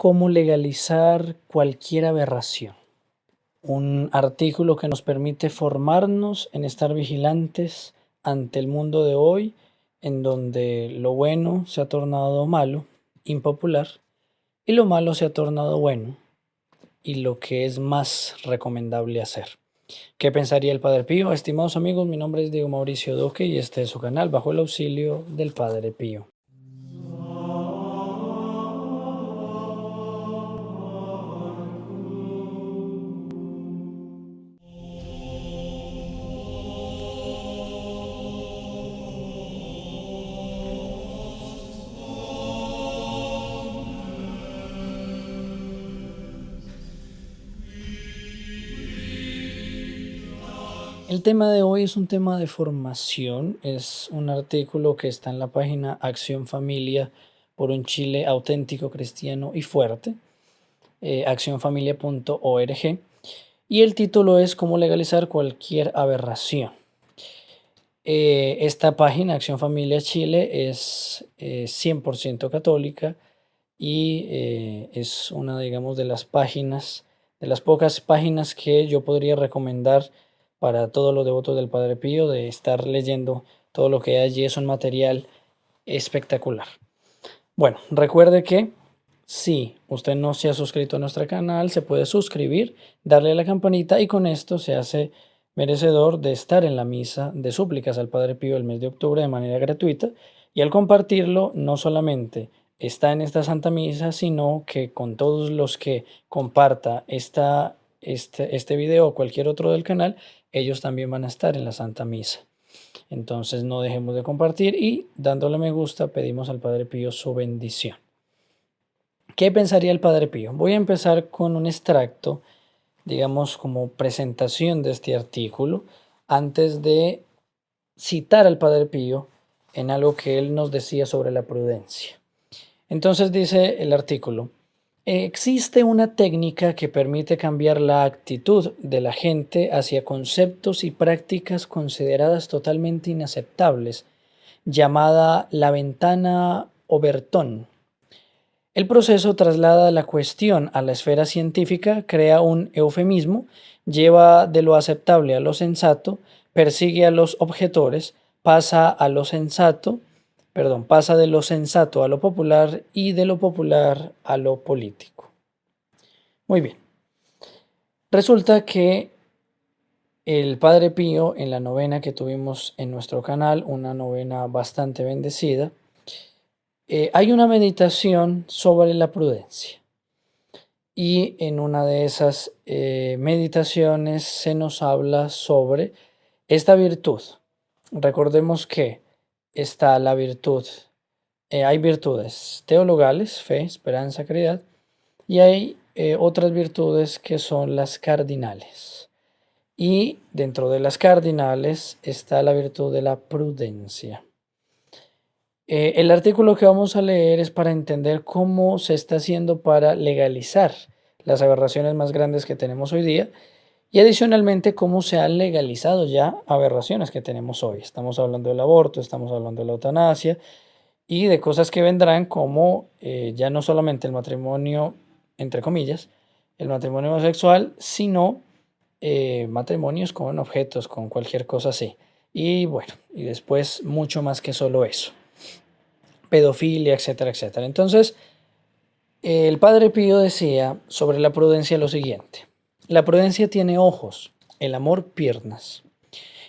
cómo legalizar cualquier aberración. Un artículo que nos permite formarnos en estar vigilantes ante el mundo de hoy, en donde lo bueno se ha tornado malo, impopular, y lo malo se ha tornado bueno, y lo que es más recomendable hacer. ¿Qué pensaría el Padre Pío? Estimados amigos, mi nombre es Diego Mauricio Duque y este es su canal Bajo el Auxilio del Padre Pío. El tema de hoy es un tema de formación, es un artículo que está en la página Acción Familia por un Chile auténtico, cristiano y fuerte, accionfamilia.org, y el título es Cómo legalizar cualquier aberración. Esta página, Acción Familia Chile, es 100% católica y es una, digamos, de las páginas, de las pocas páginas que yo podría recomendar para todos los devotos del Padre Pío, de estar leyendo todo lo que hay allí. Es un material espectacular. Bueno, recuerde que si usted no se ha suscrito a nuestro canal, se puede suscribir, darle a la campanita y con esto se hace merecedor de estar en la misa de súplicas al Padre Pío el mes de octubre de manera gratuita, y al compartirlo no solamente está en esta Santa Misa, sino que con todos los que comparta este video o cualquier otro del canal, ellos también van a estar en la Santa Misa. Entonces no dejemos de compartir y dándole me gusta pedimos al Padre Pío su bendición. ¿Qué pensaría el Padre Pío? Voy a empezar con un extracto, digamos, como presentación de este artículo, antes de citar al Padre Pío en algo que él nos decía sobre la prudencia. Entonces dice el artículo: existe una técnica que permite cambiar la actitud de la gente hacia conceptos y prácticas consideradas totalmente inaceptables, llamada la ventana Overton. El proceso traslada la cuestión a la esfera científica, crea un eufemismo, lleva de lo aceptable a lo sensato, persigue a los objetores, pasa de lo sensato a lo popular y de lo popular a lo político. Muy bien. Resulta que el Padre Pío, en la novena que tuvimos en nuestro canal, una novena bastante bendecida, hay una meditación sobre la prudencia. Y en una de esas meditaciones se nos habla sobre esta virtud. Recordemos que está la virtud, hay virtudes teologales, fe, esperanza, caridad, y hay otras virtudes que son las cardinales. Y dentro de las cardinales está la virtud de la prudencia. El artículo que vamos a leer es para entender cómo se está haciendo para legalizar las aberraciones más grandes que tenemos hoy día, y adicionalmente cómo se han legalizado ya aberraciones que tenemos hoy. Estamos hablando del aborto, estamos hablando de la eutanasia y de cosas que vendrán como ya no solamente el matrimonio, entre comillas, el matrimonio homosexual, sino matrimonios con objetos, con cualquier cosa así. Y bueno, y después mucho más que solo eso. Pedofilia, etcétera, etcétera. Entonces, el Padre Pío decía sobre la prudencia lo siguiente: la prudencia tiene ojos, el amor piernas.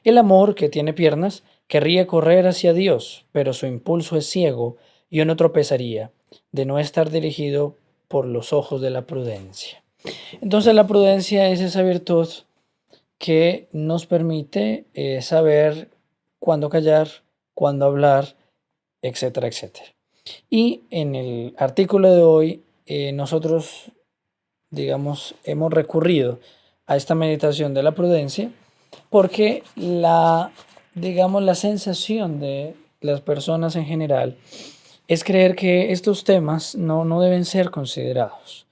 El amor, que tiene piernas, querría correr hacia Dios, pero su impulso es ciego y uno tropezaría de no estar dirigido por los ojos de la prudencia. Entonces la prudencia es esa virtud que nos permite saber cuándo callar, cuándo hablar, etcétera, etcétera. Y en el artículo de hoy nosotros, digamos, hemos recurrido a esta meditación de la prudencia porque digamos, la sensación de las personas en general es creer que estos temas no deben ser considerados.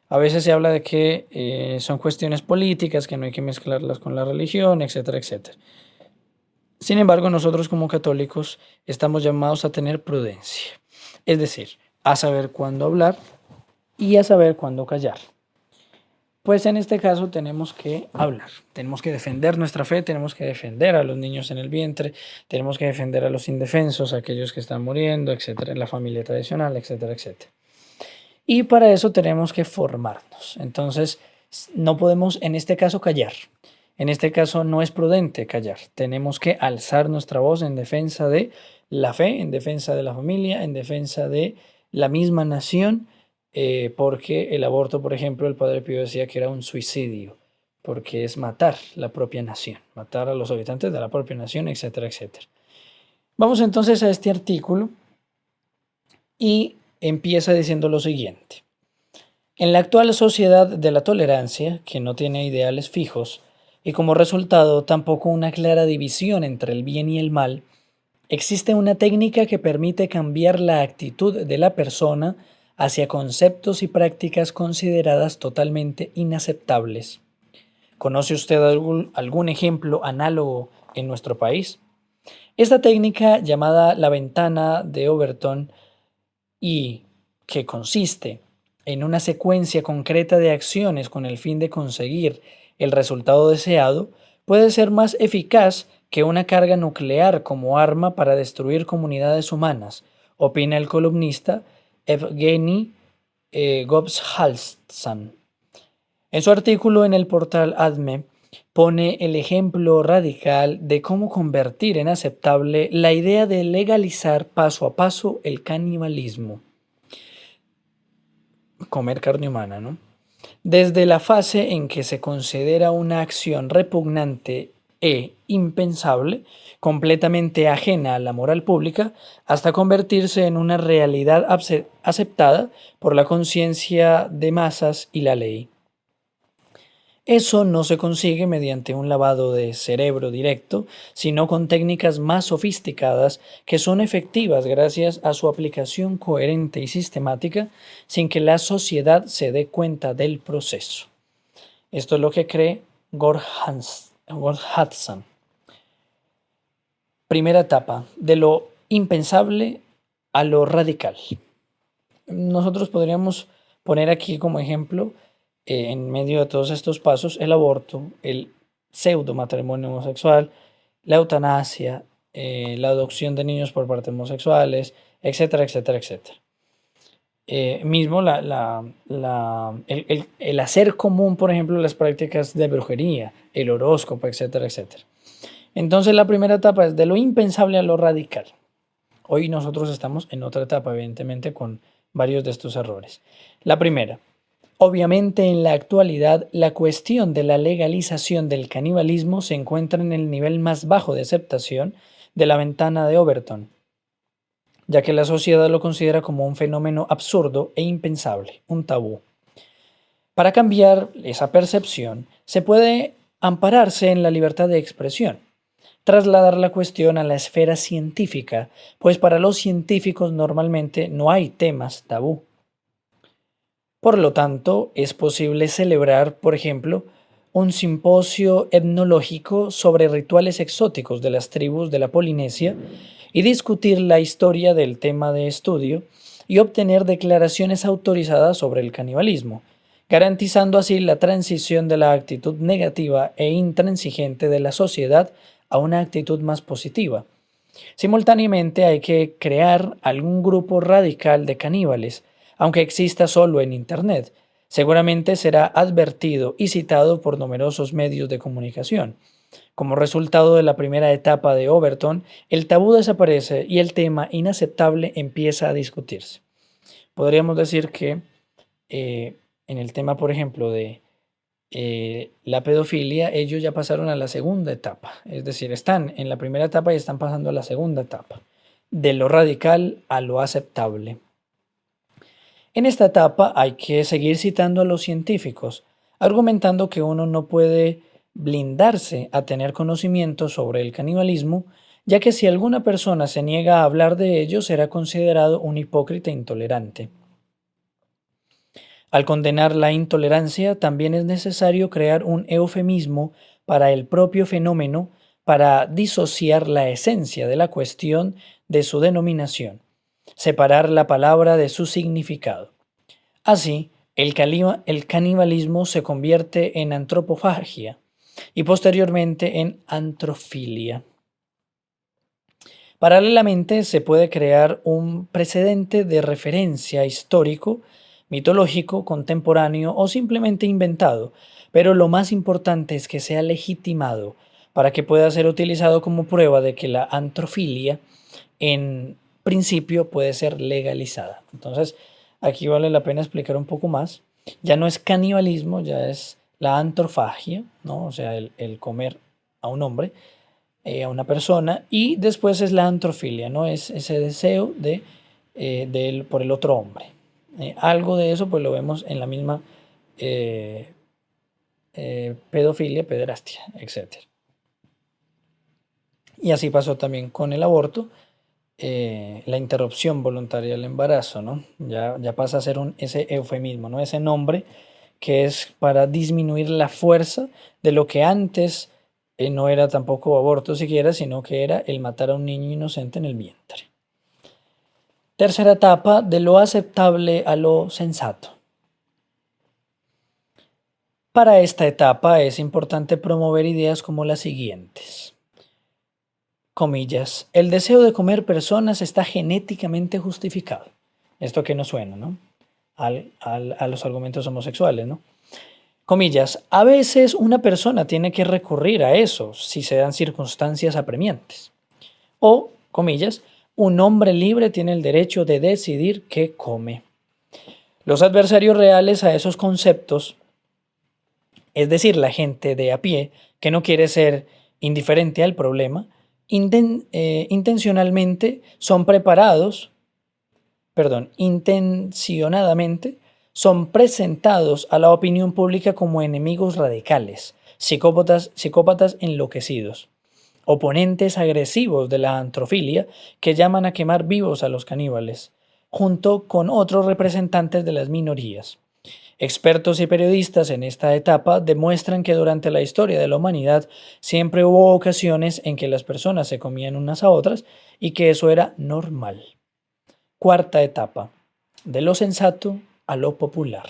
A veces se habla de que son cuestiones políticas, que no hay que mezclarlas con la religión, etcétera, etcétera. Sin embargo, nosotros como católicos estamos llamados a tener prudencia, es decir, a saber cuándo hablar y a saber cuándo callar. Pues en este caso tenemos que hablar, tenemos que defender nuestra fe, tenemos que defender a los niños en el vientre, tenemos que defender a los indefensos, a aquellos que están muriendo, etcétera, en la familia tradicional, etcétera, etcétera. Y para eso tenemos que formarnos. Entonces, no podemos en este caso callar. En este caso no es prudente callar. Tenemos que alzar nuestra voz en defensa de la fe, en defensa de la familia, en defensa de la misma nación, porque el aborto, por ejemplo, el Padre Pío decía que era un suicidio, porque es matar la propia nación, matar a los habitantes de la propia nación, etcétera, etcétera. Vamos entonces a este artículo y empieza diciendo lo siguiente. En la actual sociedad de la tolerancia, que no tiene ideales fijos, y como resultado tampoco una clara división entre el bien y el mal, existe una técnica que permite cambiar la actitud de la persona hacia conceptos y prácticas consideradas totalmente inaceptables. ¿Conoce usted algún ejemplo análogo en nuestro país? Esta técnica, llamada la ventana de Overton, y que consiste en una secuencia concreta de acciones con el fin de conseguir el resultado deseado, puede ser más eficaz que una carga nuclear como arma para destruir comunidades humanas, opina el columnista Evgeny Gobshaltsan. En su artículo en el portal ADME, pone el ejemplo radical de cómo convertir en aceptable la idea de legalizar paso a paso el canibalismo. Comer carne humana, ¿no? Desde la fase en que se considera una acción repugnante e impensable, completamente ajena a la moral pública, hasta convertirse en una realidad aceptada por la conciencia de masas y la ley. Eso no se consigue mediante un lavado de cerebro directo, sino con técnicas más sofisticadas que son efectivas gracias a su aplicación coherente y sistemática sin que la sociedad se dé cuenta del proceso. Esto es lo que cree Gordhansson. Primera etapa, de lo impensable a lo radical. Nosotros podríamos poner aquí como ejemplo en medio de todos estos pasos, el aborto, el pseudo matrimonio homosexual, la eutanasia, la adopción de niños por parte de homosexuales, etcétera, etcétera, etcétera. Mismo el hacer común, por ejemplo, las prácticas de brujería, el horóscopo, etcétera, etcétera. Entonces la primera etapa es de lo impensable a lo radical. Hoy nosotros estamos en otra etapa, evidentemente, con varios de estos errores. La primera, obviamente en la actualidad la cuestión de la legalización del canibalismo se encuentra en el nivel más bajo de aceptación de la ventana de Overton, ya que la sociedad lo considera como un fenómeno absurdo e impensable, un tabú. Para cambiar esa percepción se puede ampararse en la libertad de expresión, trasladar la cuestión a la esfera científica, pues para los científicos normalmente no hay temas tabú. Por lo tanto, es posible celebrar, por ejemplo, un simposio etnológico sobre rituales exóticos de las tribus de la Polinesia y discutir la historia del tema de estudio y obtener declaraciones autorizadas sobre el canibalismo, garantizando así la transición de la actitud negativa e intransigente de la sociedad a una actitud más positiva. Simultáneamente hay que crear algún grupo radical de caníbales, aunque exista solo en Internet. Seguramente será advertido y citado por numerosos medios de comunicación. Como resultado de la primera etapa de Overton, el tabú desaparece y el tema inaceptable empieza a discutirse. Podríamos decir que en el tema, por ejemplo, de la pedofilia, ellos ya pasaron a la segunda etapa, es decir, están en la primera etapa y están pasando a la segunda etapa, de lo radical a lo aceptable. En esta etapa hay que seguir citando a los científicos, argumentando que uno no puede blindarse a tener conocimiento sobre el canibalismo, ya que si alguna persona se niega a hablar de ello será considerado un hipócrita intolerante. Al condenar la intolerancia, también es necesario crear un eufemismo para el propio fenómeno para disociar la esencia de la cuestión de su denominación, separar la palabra de su significado. Así, el canibalismo se convierte en antropofagia y posteriormente en antrofilia. Paralelamente, se puede crear un precedente de referencia histórico, mitológico, contemporáneo o simplemente inventado, pero lo más importante es que sea legitimado para que pueda ser utilizado como prueba de que la antrofilia en principio puede ser legalizada. Entonces, aquí vale la pena explicar un poco más. Ya no es canibalismo, ya es la antrofagia, ¿no? O sea, el comer a un hombre, a una persona, y después es la antrofilia, ¿no? Es ese deseo por el otro hombre. Algo de eso pues lo vemos en la misma eh, pedofilia, pederastia, etc. Y así pasó también con el aborto, la interrupción voluntaria del embarazo, ¿no? Ya pasa a ser ese eufemismo, ¿no? Ese nombre que es para disminuir la fuerza de lo que antes no era tampoco aborto siquiera, sino que era el matar a un niño inocente en el vientre. Tercera etapa, de lo aceptable a lo sensato. Para esta etapa es importante promover ideas como las siguientes. Comillas, el deseo de comer personas está genéticamente justificado. Esto que nos suena, ¿no? A los argumentos homosexuales, ¿no? Comillas, a veces una persona tiene que recurrir a eso si se dan circunstancias apremiantes. O, comillas, un hombre libre tiene el derecho de decidir qué come. Los adversarios reales a esos conceptos, es decir, la gente de a pie que no quiere ser indiferente al problema, intencionalmente son intencionadamente son presentados a la opinión pública como enemigos radicales, psicópatas enloquecidos, oponentes agresivos de la antrofilia que llaman a quemar vivos a los caníbales, junto con otros representantes de las minorías. Expertos y periodistas en esta etapa demuestran que durante la historia de la humanidad siempre hubo ocasiones en que las personas se comían unas a otras y que eso era normal. Cuarta etapa, de lo sensato a lo popular.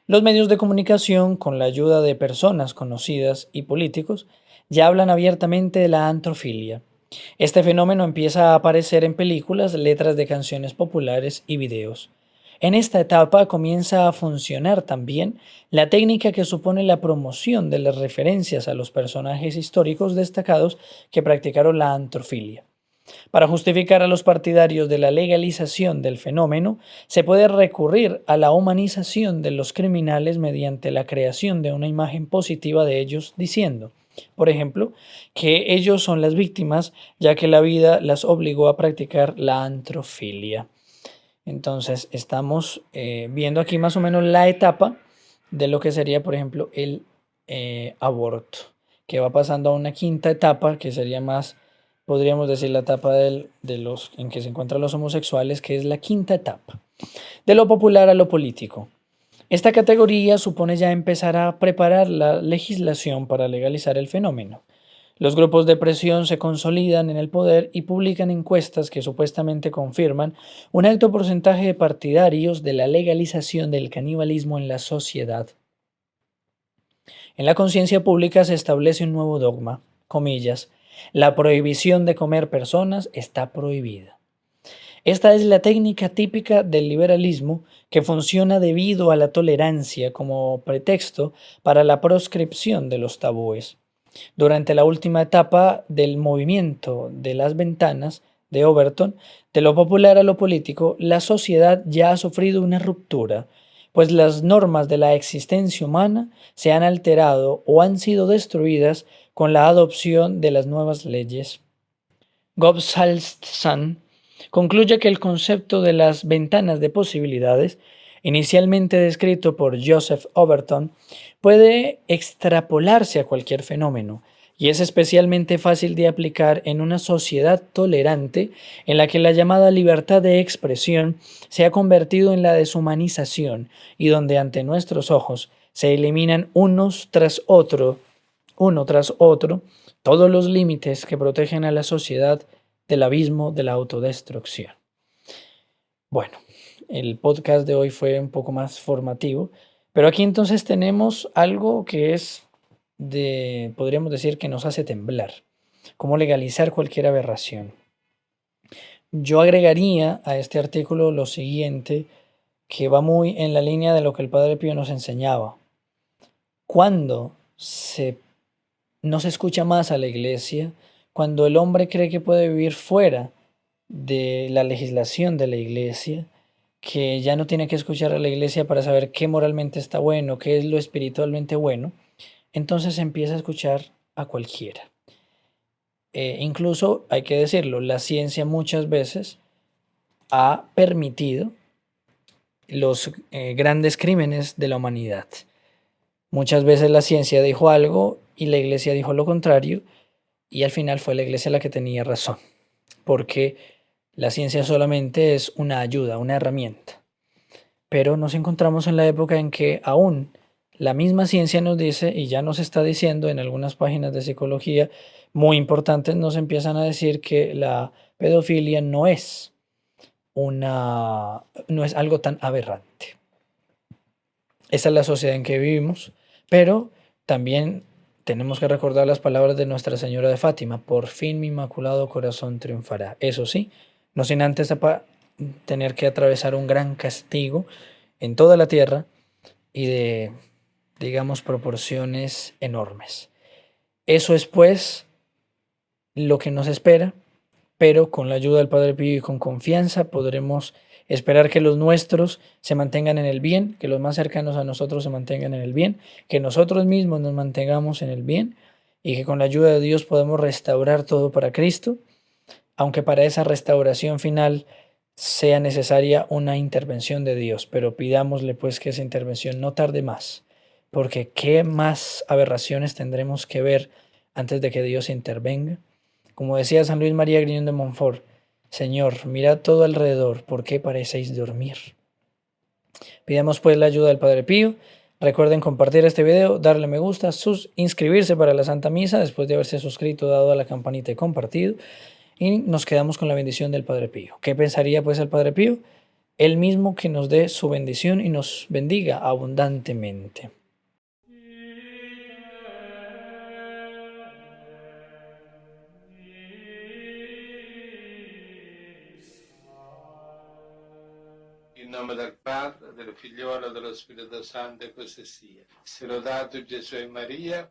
Los medios de comunicación, con la ayuda de personas conocidas y políticos, ya hablan abiertamente de la antrofilia. Este fenómeno empieza a aparecer en películas, letras de canciones populares y videos. En esta etapa comienza a funcionar también la técnica que supone la promoción de las referencias a los personajes históricos destacados que practicaron la antrofilia. Para justificar a los partidarios de la legalización del fenómeno, se puede recurrir a la humanización de los criminales mediante la creación de una imagen positiva de ellos diciendo, por ejemplo, que ellos son las víctimas ya que la vida las obligó a practicar la antrofilia. Entonces estamos viendo aquí más o menos la etapa de lo que sería, por ejemplo, el aborto, que va pasando a una quinta etapa que sería más, podríamos decir, la etapa en que se encuentran los homosexuales, que es la quinta etapa. De lo popular a lo político. Esta categoría supone ya empezar a preparar la legislación para legalizar el fenómeno. Los grupos de presión se consolidan en el poder y publican encuestas que supuestamente confirman un alto porcentaje de partidarios de la legalización del canibalismo en la sociedad. En la conciencia pública se establece un nuevo dogma, comillas, la prohibición de comer personas está prohibida. Esta es la técnica típica del liberalismo que funciona debido a la tolerancia como pretexto para la proscripción de los tabúes. Durante la última etapa del movimiento de las ventanas de Overton, de lo popular a lo político, la sociedad ya ha sufrido una ruptura, pues las normas de la existencia humana se han alterado o han sido destruidas con la adopción de las nuevas leyes. Gobsalzan concluye que el concepto de las ventanas de posibilidades, inicialmente descrito por Joseph Overton, puede extrapolarse a cualquier fenómeno y es especialmente fácil de aplicar en una sociedad tolerante en la que la llamada libertad de expresión se ha convertido en la deshumanización y donde ante nuestros ojos se eliminan uno tras otro, todos los límites que protegen a la sociedad del abismo de la autodestrucción. Bueno, el podcast de hoy fue un poco más formativo, pero aquí entonces tenemos algo que es podríamos decir que nos hace temblar, cómo legalizar cualquier aberración. Yo agregaría a este artículo lo siguiente, que va muy en la línea de lo que el Padre Pío nos enseñaba. Cuando no se escucha más a la iglesia, cuando el hombre cree que puede vivir fuera de la legislación de la iglesia, que ya no tiene que escuchar a la iglesia para saber qué moralmente está bueno, qué es lo espiritualmente bueno, entonces empieza a escuchar a cualquiera. Incluso, hay que decirlo, la ciencia muchas veces ha permitido los grandes crímenes de la humanidad. Muchas veces la ciencia dijo algo y la iglesia dijo lo contrario, y al final fue la iglesia la que tenía razón, porque la ciencia solamente es una ayuda, una herramienta. Pero nos encontramos en la época en que aún la misma ciencia nos dice, y ya nos está diciendo en algunas páginas de psicología muy importantes, nos empiezan a decir que la pedofilia no es algo tan aberrante. Esa es la sociedad en que vivimos, pero también tenemos que recordar las palabras de Nuestra Señora de Fátima: por fin mi inmaculado corazón triunfará. Eso sí, no sin antes tener que atravesar un gran castigo en toda la tierra y de, digamos, proporciones enormes. Eso es pues lo que nos espera, pero con la ayuda del Padre Pío y con confianza podremos esperar que los nuestros se mantengan en el bien, que los más cercanos a nosotros se mantengan en el bien, que nosotros mismos nos mantengamos en el bien y que con la ayuda de Dios podamos restaurar todo para Cristo, aunque para esa restauración final sea necesaria una intervención de Dios, pero pidámosle pues que esa intervención no tarde más, porque qué más aberraciones tendremos que ver antes de que Dios intervenga. Como decía San Luis María Griñón de Montfort: Señor, mirad todo alrededor, ¿por qué parecéis dormir? Pidamos pues la ayuda del Padre Pío. Recuerden compartir este video, darle me gusta, inscribirse para la Santa Misa después de haberse suscrito, dado a la campanita y compartido. Y nos quedamos con la bendición del Padre Pío. ¿Qué pensaría pues el Padre Pío? Él mismo que nos dé su bendición y nos bendiga abundantemente. In nome del Padre, del Figliolo e dello Spirito Santo, e così sia. Sia lodato Gesù e Maria.